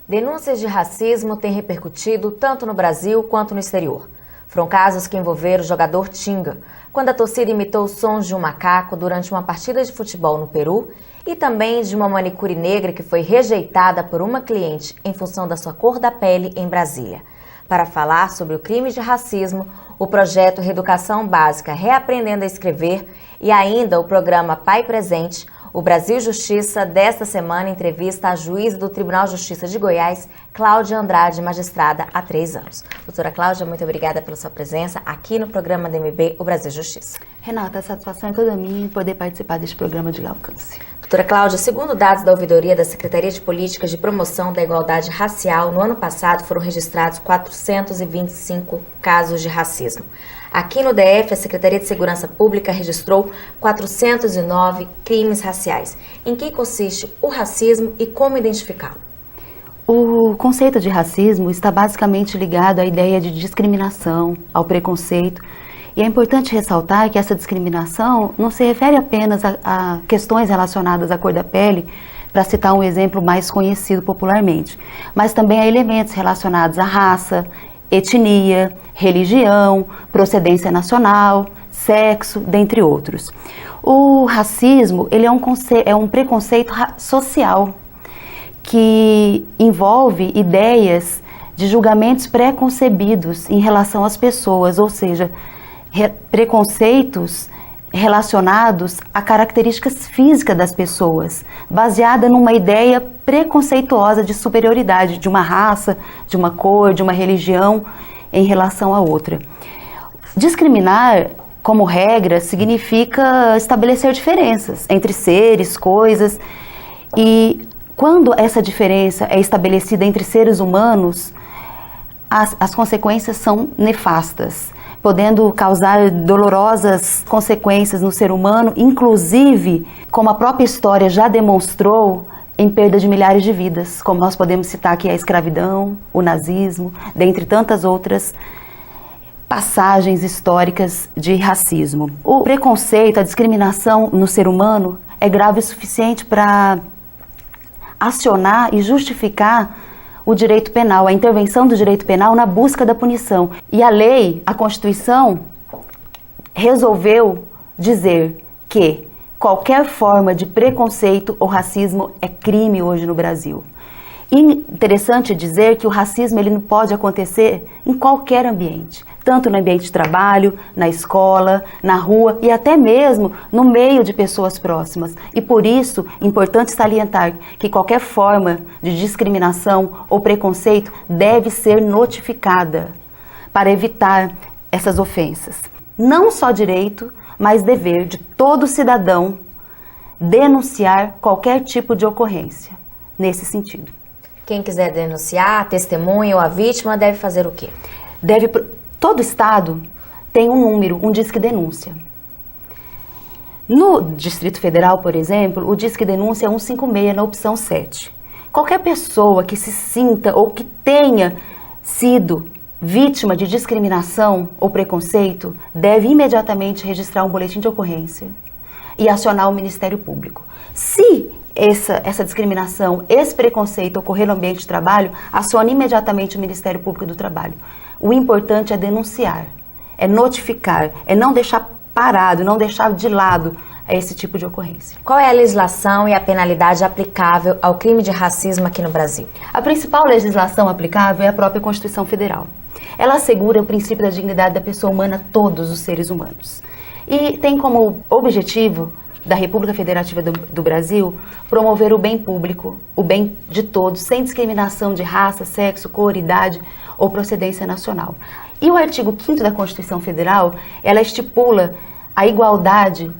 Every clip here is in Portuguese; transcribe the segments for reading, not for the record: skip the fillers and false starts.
Denúncias de racismo têm repercutido tanto no Brasil quanto no exterior. Foram casos que envolveram o jogador Tinga, quando a torcida imitou sons de um macaco durante uma partida de futebol no Peru, e também de uma manicure negra que foi rejeitada por uma cliente em função da sua cor da pele em Brasília. Para falar sobre o crime de racismo, o projeto Reeducação Básica Reaprendendo a Escrever e ainda o programa Pai Presente, o Brasil Justiça desta semana entrevista a juíza do Tribunal de Justiça de Goiás, Cláudia Andrade, magistrada há 3 anos. Doutora Cláudia, muito obrigada pela sua presença aqui no programa DMB, o Brasil Justiça. Renata, a satisfação é toda minha em poder participar deste programa de alcance. Doutora Cláudia, segundo dados da ouvidoria da Secretaria de Políticas de Promoção da Igualdade Racial, no ano passado foram registrados 425 casos de racismo. Aqui no DF, a Secretaria de Segurança Pública registrou 409 crimes raciais. Em que consiste o racismo e como identificá-lo? O conceito de racismo está basicamente ligado à ideia de discriminação, ao preconceito. E é importante ressaltar que essa discriminação não se refere apenas a questões relacionadas à cor da pele, para citar um exemplo mais conhecido popularmente, mas também a elementos relacionados à raça, etnia, religião, procedência nacional, sexo, dentre outros. O racismo, ele é um preconceito social que envolve ideias de julgamentos pré-concebidos em relação às pessoas, ou seja, preconceitos relacionados a características físicas das pessoas, baseada numa ideia preconceituosa de superioridade de uma raça, de uma cor, de uma religião em relação a outra. Discriminar, como regra, significa estabelecer diferenças entre seres, coisas, e quando essa diferença é estabelecida entre seres humanos, as consequências são nefastas, podendo causar dolorosas consequências no ser humano, inclusive, como a própria história já demonstrou, em perda de milhares de vidas, como nós podemos citar aqui a escravidão, o nazismo, dentre tantas outras passagens históricas de racismo. O preconceito, a discriminação no ser humano é grave o suficiente para acionar e justificar o direito penal, a intervenção do direito penal na busca da punição. E a lei, a Constituição, resolveu dizer que qualquer forma de preconceito ou racismo é crime hoje no Brasil. E interessante dizer que o racismo ele não pode acontecer em qualquer ambiente, tanto no ambiente de trabalho, na escola, na rua e até mesmo no meio de pessoas próximas. E por isso, é importante salientar que qualquer forma de discriminação ou preconceito deve ser notificada para evitar essas ofensas. Não só direito, mas dever de todo cidadão denunciar qualquer tipo de ocorrência nesse sentido. Quem quiser denunciar, a testemunha ou a vítima deve fazer o quê? Todo estado tem um número, um Disque Denúncia. No Distrito Federal, por exemplo, o Disque Denúncia é 156 na opção 7. Qualquer pessoa que se sinta ou que tenha sido vítima de discriminação ou preconceito deve imediatamente registrar um boletim de ocorrência e acionar o Ministério Público. Se essa discriminação, esse preconceito ocorrer no ambiente de trabalho, aciona imediatamente o Ministério Público do Trabalho. O importante é denunciar, é notificar, é não deixar parado, não deixar de lado esse tipo de ocorrência. Qual é a legislação e a penalidade aplicável ao crime de racismo aqui no Brasil? A principal legislação aplicável é a própria Constituição Federal. Ela assegura o princípio da dignidade da pessoa humana a todos os seres humanos. E tem como objetivo da República Federativa do Brasil promover o bem público, o bem de todos, sem discriminação de raça, sexo, cor, idade ou procedência nacional. E o artigo 5º da Constituição Federal, ela estipula a igualdade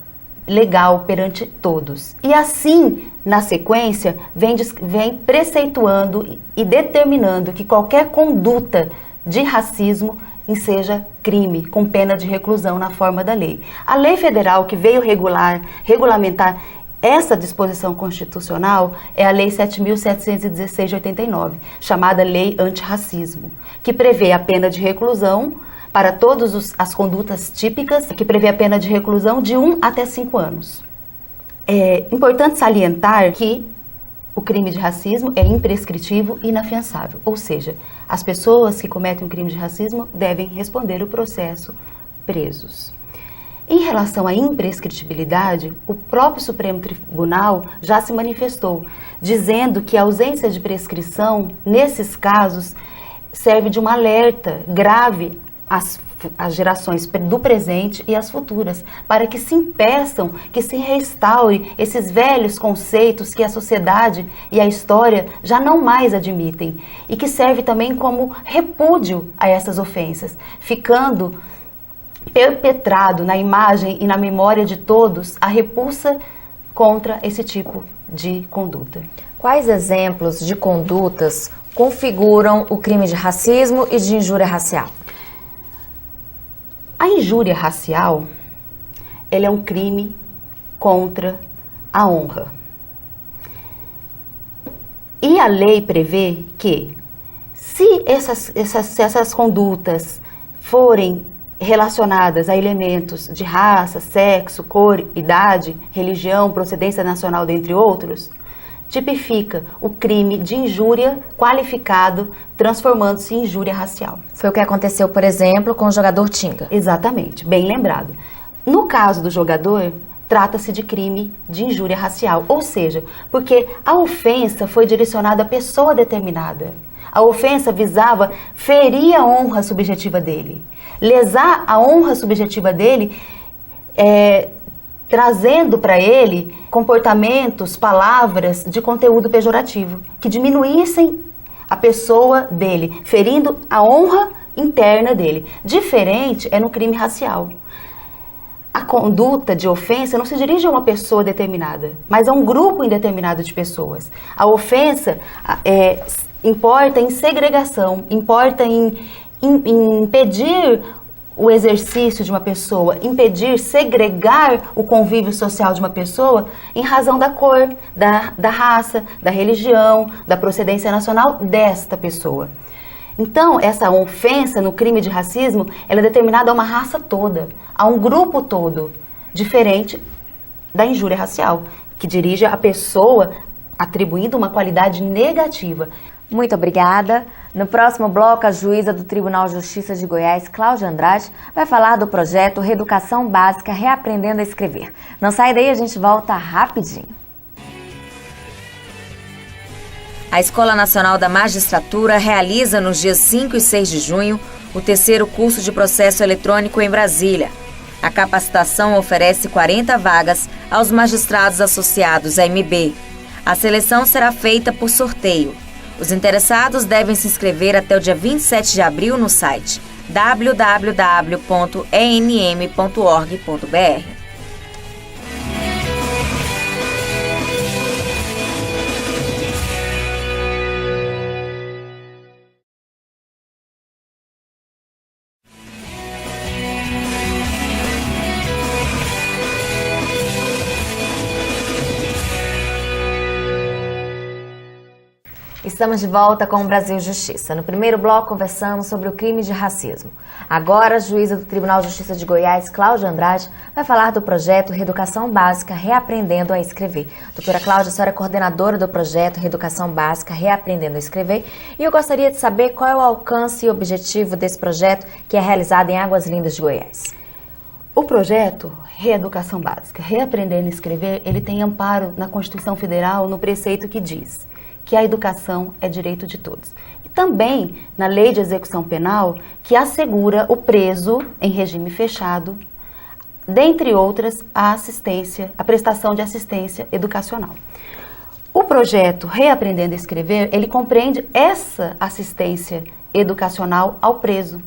legal perante todos. E assim, na sequência, vem preceituando e determinando que qualquer conduta de racismo seja crime, com pena de reclusão na forma da lei. A lei federal que veio regulamentar essa disposição constitucional é a Lei 7.716 de 89, chamada Lei Antirracismo, que prevê a pena de reclusão para todas as condutas típicas, que prevê a pena de reclusão de 1 até 5 anos. É importante salientar que o crime de racismo é imprescritível e inafiançável, ou seja, as pessoas que cometem um crime de racismo devem responder o processo presos. Em relação à imprescritibilidade, o próprio Supremo Tribunal já se manifestou, dizendo que a ausência de prescrição, nesses casos, serve de um alerta grave às gerações do presente e às futuras, para que se impeçam, que se restaure esses velhos conceitos que a sociedade e a história já não mais admitem, e que serve também como repúdio a essas ofensas, ficando perpetrado na imagem e na memória de todos a repulsa contra esse tipo de conduta. Quais exemplos de condutas configuram o crime de racismo e de injúria racial? A injúria racial, ela é um crime contra a honra. E a lei prevê que, se essas condutas forem relacionadas a elementos de raça, sexo, cor, idade, religião, procedência nacional, dentre outros, tipifica o crime de injúria qualificado, transformando-se em injúria racial. Foi o que aconteceu, por exemplo, com o jogador Tinga. Exatamente, bem lembrado. No caso do jogador, trata-se de crime de injúria racial, ou seja, porque a ofensa foi direcionada a pessoa determinada. A ofensa visava ferir a honra subjetiva dele, lesar a honra subjetiva dele, trazendo para ele comportamentos, palavras de conteúdo pejorativo, que diminuíssem a pessoa dele, ferindo a honra interna dele. Diferente é no crime racial. A conduta de ofensa não se dirige a uma pessoa determinada, mas a um grupo indeterminado de pessoas. A ofensa importa em segregação, importa em impedir o exercício de uma pessoa, impedir, segregar o convívio social de uma pessoa em razão da cor, da raça, da religião, da procedência nacional desta pessoa. Então, essa ofensa no crime de racismo, ela é determinada a uma raça toda, a um grupo todo, diferente da injúria racial, que dirige a pessoa atribuindo uma qualidade negativa. Muito obrigada. No próximo bloco, a juíza do Tribunal de Justiça de Goiás, Cláudia Andrade, vai falar do projeto Reeducação Básica Reaprendendo a Escrever. Não sai daí, a gente volta rapidinho. A Escola Nacional da Magistratura realiza nos dias 5 e 6 de junho o terceiro curso de processo eletrônico em Brasília. A capacitação oferece 40 vagas aos magistrados associados à MB. A seleção será feita por sorteio. Os interessados devem se inscrever até o dia 27 de abril no site www.enm.org.br. Estamos de volta com o Brasil Justiça. No primeiro bloco, conversamos sobre o crime de racismo. Agora, a juíza do Tribunal de Justiça de Goiás, Cláudia Andrade, vai falar do projeto Reeducação Básica Reaprendendo a Escrever. Doutora Cláudia, a senhora é coordenadora do projeto Reeducação Básica Reaprendendo a Escrever, e eu gostaria de saber qual é o alcance e objetivo desse projeto que é realizado em Águas Lindas de Goiás. O projeto Reeducação Básica Reaprendendo a Escrever, ele tem amparo na Constituição Federal no preceito que diz que a educação é direito de todos. E também na Lei de Execução Penal, que assegura o preso em regime fechado, dentre outras, a prestação de assistência educacional. O projeto Reaprendendo a Escrever, ele compreende essa assistência educacional ao preso,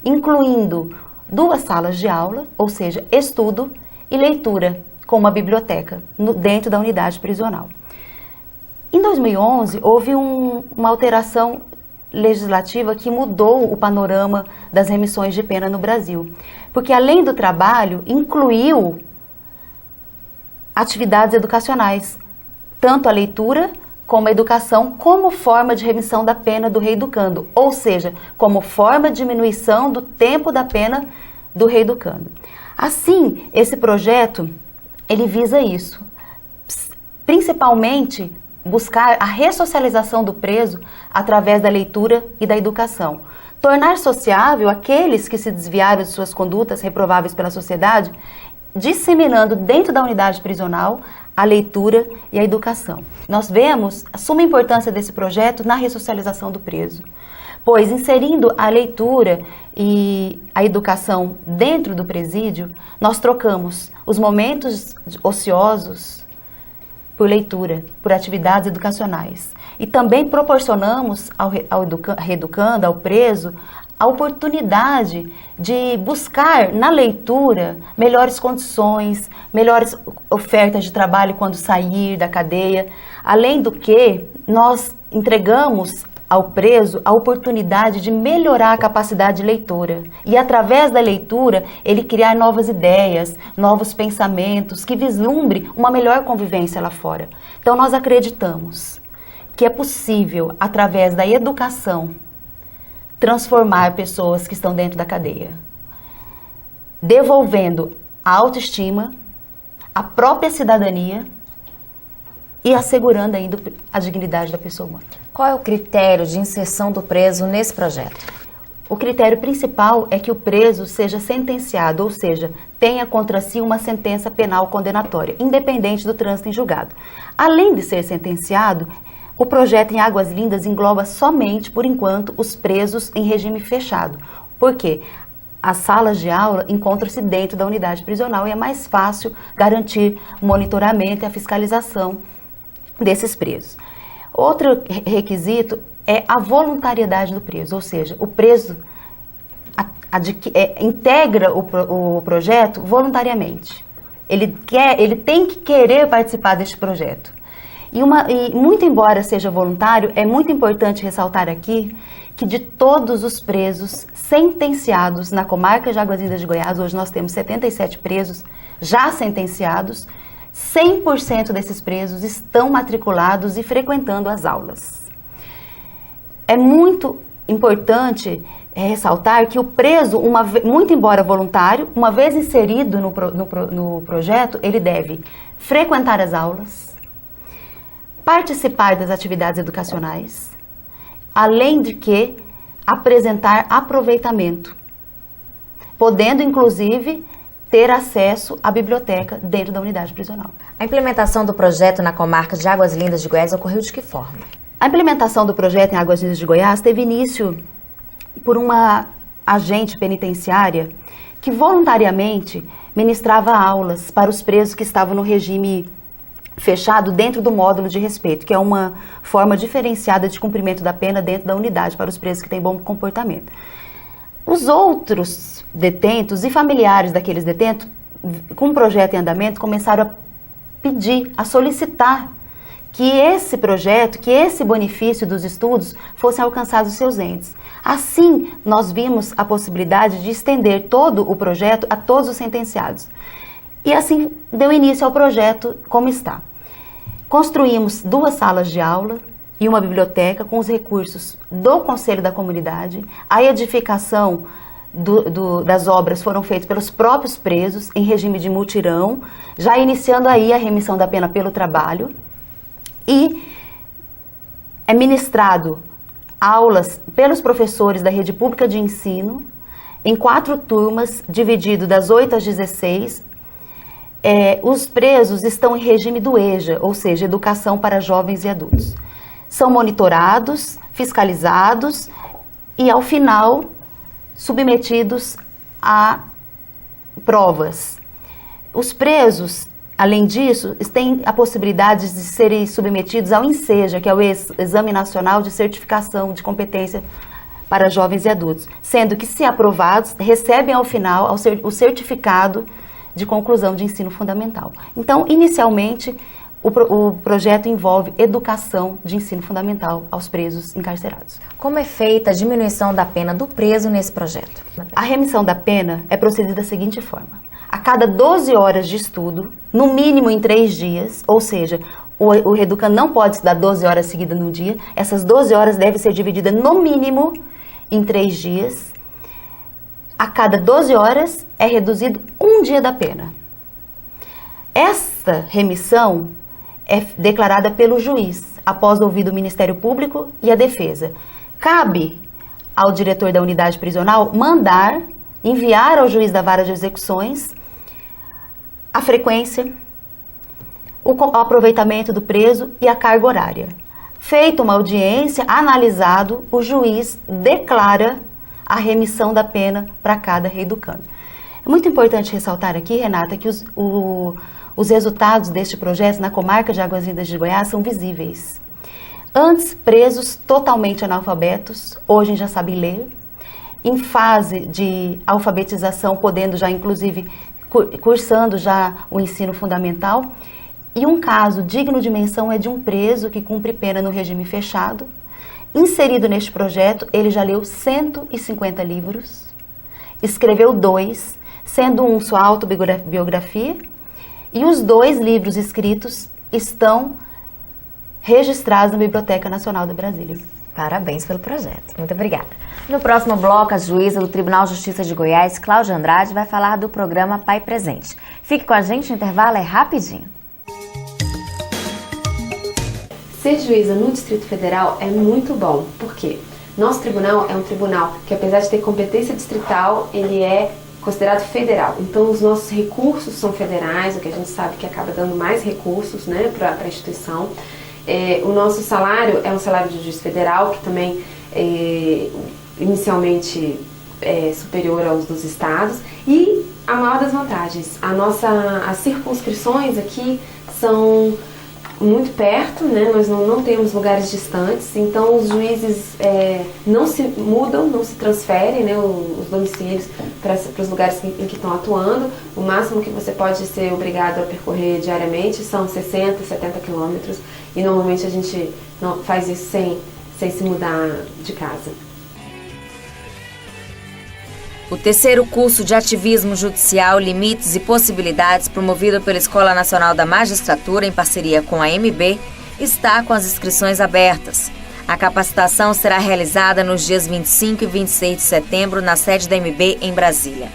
incluindo 2 salas de aula, ou seja, estudo e leitura, com uma biblioteca dentro da unidade prisional. Em 2011, houve uma alteração legislativa que mudou o panorama das remissões de pena no Brasil, porque além do trabalho, incluiu atividades educacionais, tanto a leitura como a educação, como forma de remissão da pena do reeducando, ou seja, como forma de diminuição do tempo da pena do reeducando. Assim, esse projeto, ele visa isso, principalmente buscar a ressocialização do preso através da leitura e da educação. Tornar sociável aqueles que se desviaram de suas condutas reprováveis pela sociedade, disseminando dentro da unidade prisional a leitura e a educação. Nós vemos a suma importância desse projeto na ressocialização do preso, pois inserindo a leitura e a educação dentro do presídio, nós trocamos os momentos ociosos por leitura, por atividades educacionais. E também proporcionamos ao reeducando, ao preso, a oportunidade de buscar na leitura melhores condições, melhores ofertas de trabalho quando sair da cadeia. Além do que, nós entregamos ao preso a oportunidade de melhorar a capacidade de leitura. E através da leitura, ele criar novas ideias, novos pensamentos, que vislumbre uma melhor convivência lá fora. Então nós acreditamos que é possível, através da educação, transformar pessoas que estão dentro da cadeia, devolvendo a autoestima, a própria cidadania e assegurando ainda a dignidade da pessoa humana. Qual é o critério de inserção do preso nesse projeto? O critério principal é que o preso seja sentenciado, ou seja, tenha contra si uma sentença penal condenatória, independente do trânsito em julgado. Além de ser sentenciado, o projeto em Águas Lindas engloba somente, por enquanto, os presos em regime fechado. Por quê? As salas de aula encontram-se dentro da unidade prisional e é mais fácil garantir o monitoramento e a fiscalização desses presos. Outro requisito é a voluntariedade do preso, ou seja, o preso integra o projeto voluntariamente. Ele tem que querer participar deste projeto. E muito embora seja voluntário, é muito importante ressaltar aqui que de todos os presos sentenciados na comarca de Águas Lindas de Goiás, hoje nós temos 77 presos já sentenciados, 100% desses presos estão matriculados e frequentando as aulas. É muito importante ressaltar que o preso, muito embora voluntário, uma vez inserido no projeto, ele deve frequentar as aulas, participar das atividades educacionais, além de que apresentar aproveitamento, podendo inclusive ter acesso à biblioteca dentro da unidade prisional. A implementação do projeto na comarca de Águas Lindas de Goiás ocorreu de que forma? A implementação do projeto em Águas Lindas de Goiás teve início por uma agente penitenciária que voluntariamente ministrava aulas para os presos que estavam no regime fechado dentro do módulo de respeito, que é uma forma diferenciada de cumprimento da pena dentro da unidade para os presos que têm bom comportamento. Os outros detentos e familiares daqueles detentos, com o projeto em andamento, começaram a pedir, a solicitar que esse projeto, que esse benefício dos estudos fossem alcançados os seus entes. Assim, nós vimos a possibilidade de estender todo o projeto a todos os sentenciados. E assim deu início ao projeto como está. Construímos 2 salas de aula e uma biblioteca com os recursos do Conselho da Comunidade. A edificação das obras foram feitas pelos próprios presos em regime de mutirão, já iniciando aí a remissão da pena pelo trabalho. E é ministrado aulas pelos professores da rede pública de ensino em 4 turmas, dividido das 8 às 16. Os presos estão em regime do EJA, ou seja, Educação para Jovens e Adultos. São monitorados, fiscalizados e, ao final, submetidos a provas. Os presos, além disso, têm a possibilidade de serem submetidos ao INSEJA, que é o Exame Nacional de Certificação de Competência para Jovens e Adultos, sendo que, se aprovados, recebem ao final o certificado de conclusão de ensino fundamental. Então, inicialmente, o projeto envolve educação de ensino fundamental aos presos encarcerados. Como é feita a diminuição da pena do preso nesse projeto? A remissão da pena é procedida da seguinte forma. A cada 12 horas de estudo, no mínimo em 3 dias, ou seja, o reeducando não pode estudar 12 horas seguidas no dia, essas 12 horas devem ser divididas no mínimo em 3 dias. A cada 12 horas é reduzido 1 dia da pena. Essa remissão é declarada pelo juiz. após ouvido o Ministério Público e a defesa. Cabe ao diretor da unidade prisional enviar ao juiz da vara de execuções a frequência, o aproveitamento do preso e a carga horária. Feita uma audiência, analisado, o juiz declara a remissão da pena para cada reeducando. É muito importante ressaltar aqui, Renata, que os resultados deste projeto na comarca de Águas Lindas de Goiás são visíveis. Antes, presos totalmente analfabetos, hoje já sabem ler, em fase de alfabetização, podendo já, inclusive, cursando já o ensino fundamental. E um caso digno de menção é de um preso que cumpre pena no regime fechado. Inserido neste projeto, ele já leu 150 livros, escreveu 2, sendo um sua autobiografia, e os 2 livros escritos estão registrados na Biblioteca Nacional de Brasília. Parabéns pelo projeto. Muito obrigada. No próximo bloco, a juíza do Tribunal de Justiça de Goiás, Cláudia Andrade, vai falar do programa Pai Presente. Fique com a gente, o intervalo é rapidinho. Ser juíza no Distrito Federal é muito bom. Por quê? Nosso tribunal é um tribunal que, apesar de ter competência distrital, ele é considerado federal. Então, os nossos recursos são federais, o que a gente sabe que acaba dando mais recursos, né, para a instituição. O nosso salário é um salário de juiz federal, que também inicialmente é superior aos dos estados. E a maior das vantagens, as circunscrições aqui são muito perto, né? Nós não temos lugares distantes, então os juízes não se mudam, não se transferem, né, os domicílios para os lugares em que estão atuando. O máximo que você pode ser obrigado a percorrer diariamente são 60, 70 quilômetros, e normalmente a gente não faz isso sem se mudar de casa. O terceiro curso de Ativismo Judicial, Limites e Possibilidades, promovido pela Escola Nacional da Magistratura em parceria com a AMB, está com as inscrições abertas. A capacitação será realizada nos dias 25 e 26 de setembro na sede da AMB em Brasília.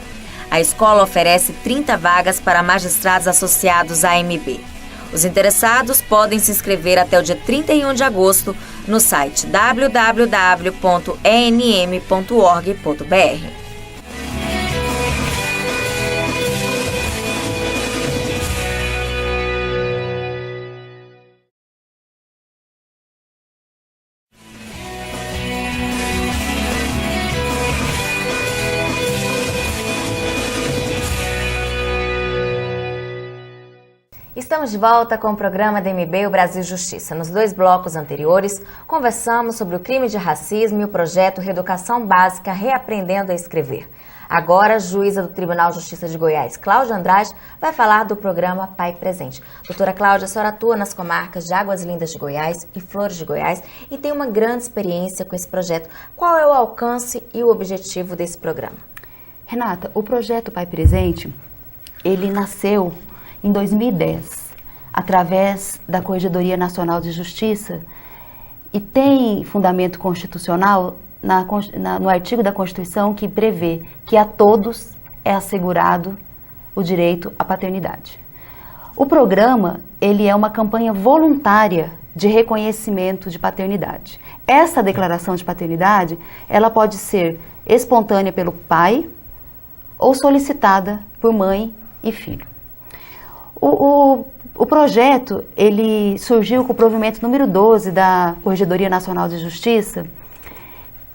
A escola oferece 30 vagas para magistrados associados à AMB. Os interessados podem se inscrever até o dia 31 de agosto no site www.enm.org.br. Estamos de volta com o programa da AMB, o Brasil Justiça. Nos 2 blocos anteriores, conversamos sobre o crime de racismo e o projeto Reeducação Básica Reaprendendo a Escrever. Agora, a juíza do Tribunal de Justiça de Goiás, Cláudia Andrade, vai falar do programa Pai Presente. Doutora Cláudia, a senhora atua nas comarcas de Águas Lindas de Goiás e Flores de Goiás e tem uma grande experiência com esse projeto. Qual é o alcance e o objetivo desse programa? Renata, o projeto Pai Presente, ele nasceu em 2010, através da Corregedoria Nacional de Justiça, e tem fundamento constitucional no artigo da Constituição que prevê que a todos é assegurado o direito à paternidade. O programa, ele é uma campanha voluntária de reconhecimento de paternidade. Essa declaração de paternidade, ela pode ser espontânea pelo pai ou solicitada por mãe e filho. O projeto, ele surgiu com o provimento número 12 da Corregedoria Nacional de Justiça,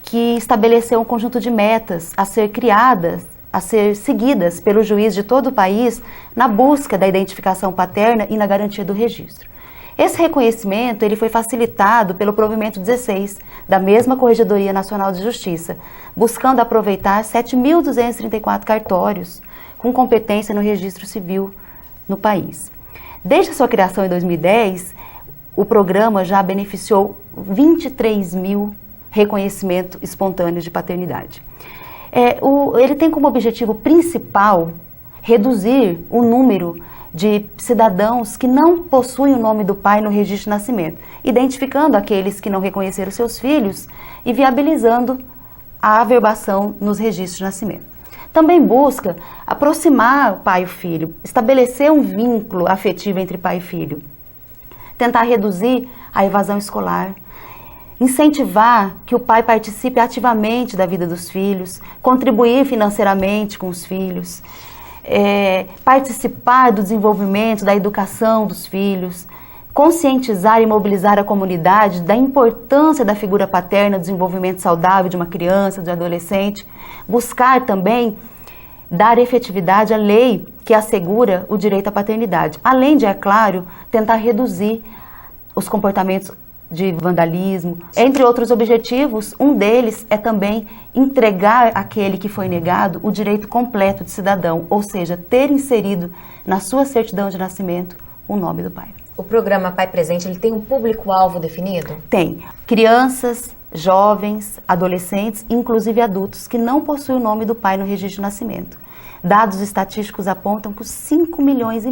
que estabeleceu um conjunto de metas a ser criadas, a ser seguidas pelo juiz de todo o país na busca da identificação paterna e na garantia do registro. Esse reconhecimento, ele foi facilitado pelo provimento 16 da mesma Corregedoria Nacional de Justiça, buscando aproveitar 7.234 cartórios com competência no registro civil no país. Desde a sua criação em 2010, o programa já beneficiou 23 mil reconhecimentos espontâneos de paternidade. Ele tem como objetivo principal reduzir o número de cidadãos que não possuem o nome do pai no registro de nascimento, identificando aqueles que não reconheceram seus filhos e viabilizando a averbação nos registros de nascimento. Também busca aproximar o pai e o filho, estabelecer um vínculo afetivo entre pai e filho, tentar reduzir a evasão escolar. Incentivar que o pai participe ativamente da vida dos filhos, contribuir financeiramente com os filhos, participar do desenvolvimento, da educação dos filhos, conscientizar e mobilizar a comunidade da importância da figura paterna no desenvolvimento saudável de uma criança, de um adolescente, buscar também dar efetividade à lei que assegura o direito à paternidade, além de, é claro, tentar reduzir os comportamentos de vandalismo. Entre outros objetivos, um deles é também entregar àquele que foi negado o direito completo de cidadão, ou seja, ter inserido na sua certidão de nascimento o nome do pai. O programa Pai Presente, ele tem um público-alvo definido? Tem. Crianças, jovens, adolescentes, inclusive adultos, que não possuem o nome do pai no registro de nascimento. Dados estatísticos apontam que os 5,5 milhões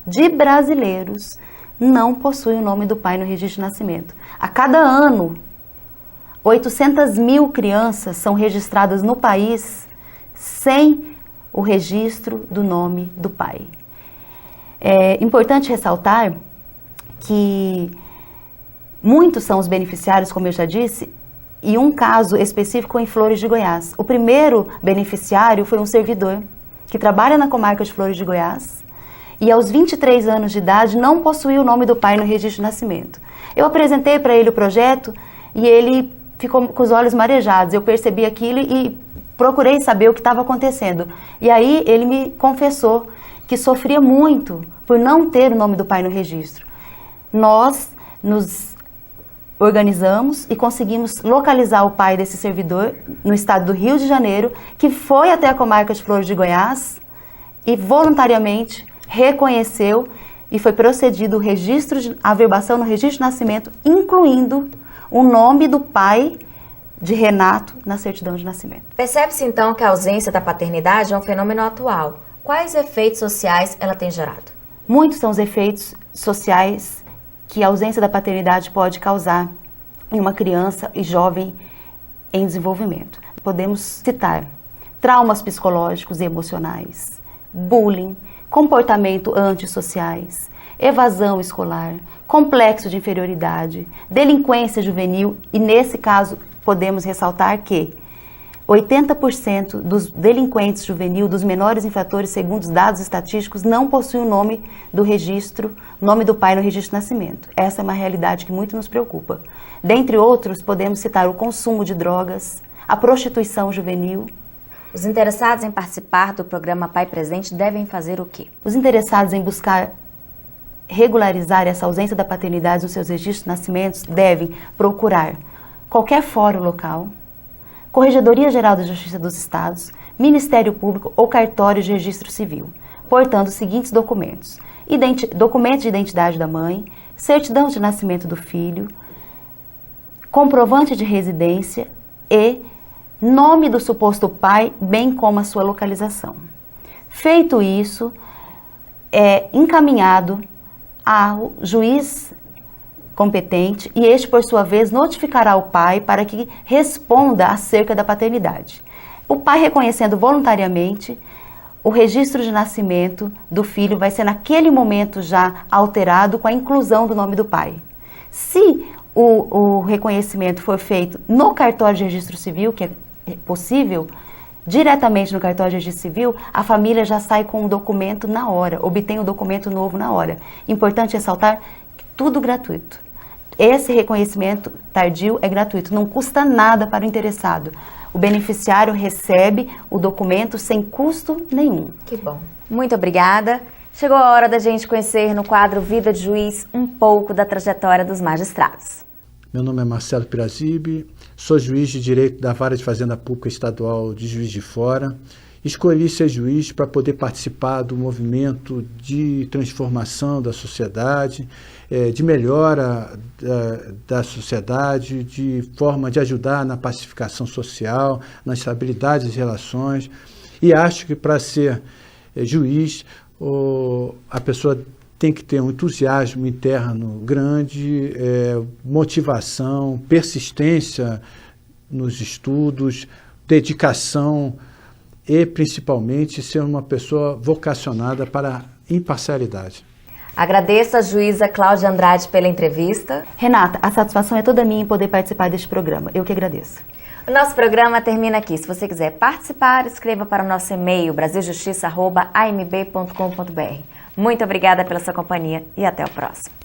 de brasileiros não possuem o nome do pai no registro de nascimento. A cada ano, 800 mil crianças são registradas no país sem o registro do nome do pai. É importante ressaltar que muitos são os beneficiários, como eu já disse, e um caso específico em Flores de Goiás. O primeiro beneficiário foi um servidor que trabalha na comarca de Flores de Goiás e aos 23 anos de idade não possuía o nome do pai no registro de nascimento. Eu apresentei para ele o projeto e ele ficou com os olhos marejados. Eu percebi aquilo e procurei saber o que estava acontecendo. E aí ele me confessou que sofria muito por não ter o nome do pai no registro. Nós nos organizamos e conseguimos localizar o pai desse servidor no estado do Rio de Janeiro, que foi até a comarca de Flores de Goiás e voluntariamente reconheceu e foi procedido a averbação no registro de nascimento, incluindo o nome do pai de Renato na certidão de nascimento. Percebe-se então que a ausência da paternidade é um fenômeno atual. Quais efeitos sociais ela tem gerado? Muitos são os efeitos sociais que a ausência da paternidade pode causar em uma criança e jovem em desenvolvimento. Podemos citar traumas psicológicos e emocionais, bullying, comportamento antissociais, evasão escolar, complexo de inferioridade, delinquência juvenil e, nesse caso, podemos ressaltar que 80% dos delinquentes juvenil, dos menores infratores, segundo os dados estatísticos, não possuem o nome do registro, nome do pai no registro de nascimento. Essa é uma realidade que muito nos preocupa. Dentre outros, podemos citar o consumo de drogas, a prostituição juvenil. Os interessados em participar do programa Pai Presente devem fazer o quê? Os interessados em buscar regularizar essa ausência da paternidade nos seus registros de nascimentos devem procurar qualquer fórum local, Corregedoria Geral da Justiça dos Estados, Ministério Público ou cartório de registro civil, portando os seguintes documentos: documento de identidade da mãe, certidão de nascimento do filho, comprovante de residência e nome do suposto pai, bem como a sua localização. Feito isso, é encaminhado ao juiz competente e este, por sua vez, notificará o pai para que responda acerca da paternidade. O pai, reconhecendo voluntariamente, o registro de nascimento do filho vai ser naquele momento já alterado com a inclusão do nome do pai. Se o reconhecimento for feito no cartório de registro civil, que é possível, diretamente no cartório de registro civil, a família já sai com o documento na hora, obtém o documento novo na hora. Importante ressaltar que tudo gratuito. Esse reconhecimento tardio é gratuito, não custa nada para o interessado. O beneficiário recebe o documento sem custo nenhum. Que bom. Muito obrigada. Chegou a hora da gente conhecer no quadro Vida de Juiz um pouco da trajetória dos magistrados. Meu nome é Marcelo Pirazibe, sou juiz de Direito da Vara de Fazenda Pública Estadual de Juiz de Fora. Escolhi ser juiz para poder participar do movimento de transformação da sociedade, de melhora da sociedade, de forma de ajudar na pacificação social, na estabilidade das relações. E acho que para ser juiz, a pessoa tem que ter um entusiasmo interno grande, motivação, persistência nos estudos, dedicação e, principalmente, ser uma pessoa vocacionada para a imparcialidade. Agradeço a juíza Cláudia Andrade pela entrevista. Renata, a satisfação é toda minha em poder participar deste programa. Eu que agradeço. O nosso programa termina aqui. Se você quiser participar, escreva para o nosso e-mail brasiljustiça@amb.com.br. Muito obrigada pela sua companhia e até o próximo.